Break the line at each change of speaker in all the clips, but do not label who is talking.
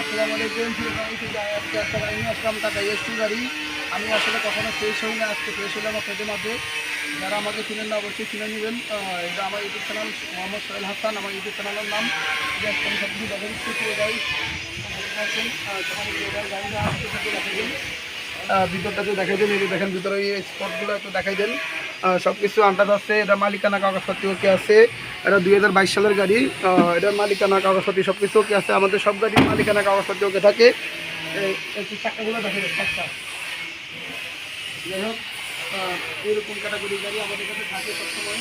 আসসালামু আলাইকুম। আজকে একটা গাড়ি নিয়ে আসলাম, টাটা এসটি গাড়ি। আমি আসলে কখনো ফ্রেশ হই না, আজকে ফ্রেশ হলে আমার পেটের মধ্যে। যারা আমাকে চিনেন না অবশ্যই চিনে নেবেন। এটা আমার ইউটিউব চ্যানেল মোহাম্মদ সোহেল হাসান, আমার ইউটিউব চ্যানেলের নাম। এটা আমি সব কিছু দেখা দিচ্ছি পুরো গাড়ি গাড়িটা দেখা দিন, ভিতরটাতে দেখাই দেন। এই যে দেখেন ভিতরে এই স্পটগুলো একটু দেখাই দেন। সব কিছু আন্দাজ আছে। এটা মালিকানা কাগজপত্র ওকে আছে। এটা 2022 সালের গাড়ি। এটার মালিকানা কাগজপত্র সব কিছু ওকে আছে। আমাদের সব গাড়ির মালিকানা কাগজপত্র ওকে থাকে। একটু চাক্কাগুলো দেখা যায় চাক্কা। যাই হোক, এরকম ক্যাটাগরির গাড়ি আমাদের কাছে থাকে সবসময়।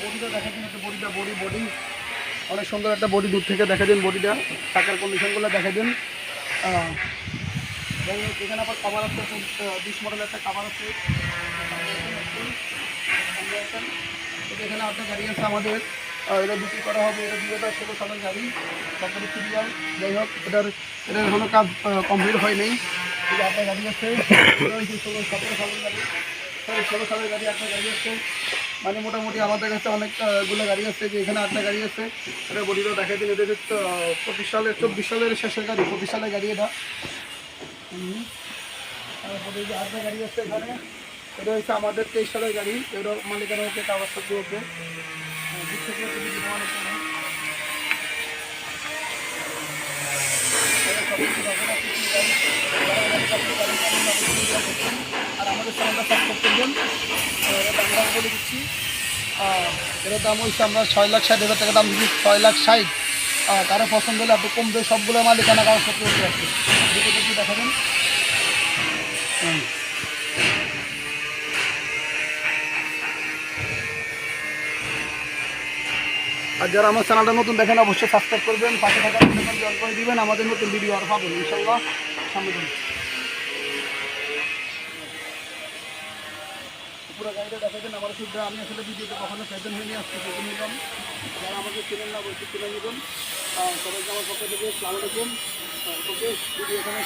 বডিটা দেখা দিন, একটা বডিটা বডি অনেক সুন্দর একটা বডি, দূর থেকে দেখা দিন বডিটা, চাকার কন্ডিশনগুলো দেখা দিন। যাই হোক, এখানে আবার কাভার আছে, 20 মডেলের একটা কাভার আছে। এখানে আপনার গাড়ি আছে আমাদের, এটা বিক্রি করা হবে। এটা 2016 সালের গাড়ি, সরকারি সিরিয়াল। যাই হোক, এটার এখনো কাজ কমপ্লিট হয়নি। এই যে আপনার গাড়ি আছে, 17 সালের গাড়ি, 16 সালের গাড়ি, একটা গাড়ি আছে। মানে মোটামুটি আমাদের কাছে অনেকগুলো গাড়ি আছে। যে এখানে একটা গাড়ি আছে, এটা বডিটাও দেখাই দিন। এটা 24 সালের শেষের গাড়ি, 25 সালের গাড়ি এটা। তারপরে যে আরেকটা গাড়ি আছে এখানে, এটা হচ্ছে আমাদের 23 সালের গাড়ি। এটা মালিকানা হচ্ছে, কাগজপত্র হচ্ছে। আর আমাদের চ্যানেলটা সাবস্ক্রাইব করবেন। এটার দাম বলে দিচ্ছি। এটার দাম হচ্ছে আমরা 6,60,000 টাকা দাম দিচ্ছি। 6,60,000। কারো পছন্দ হলে আপনি কমবে। সবগুলো মালিকানা কাগজপত্র হচ্ছে আর কি। দুটো দেখাবেন। আর যারা আমার চ্যানেলটা নতুন দেখেন অবশ্যই সাবস্ক্রাইব করবেন, পাশে থাকা জল করে দিবেন। আমাদের নতুন ভিডিও আর পাবেন ইনশাল্লাহ। সামনে দিন পুরো গাড়িটা দেখা দেন। আমার শুদ্ধ আমি আসলে ভিডিওতে কখনো প্রেজেন্ট হয়নি, আজকে প্রেজেন্ট নিলাম। যারা আমাকে চেনেন না অবশ্যই চিনে নেবেন। সবাইকে আমার পক্ষ থেকে আসসালামু আলাইকুম। ওকে, ভিডিও এখানে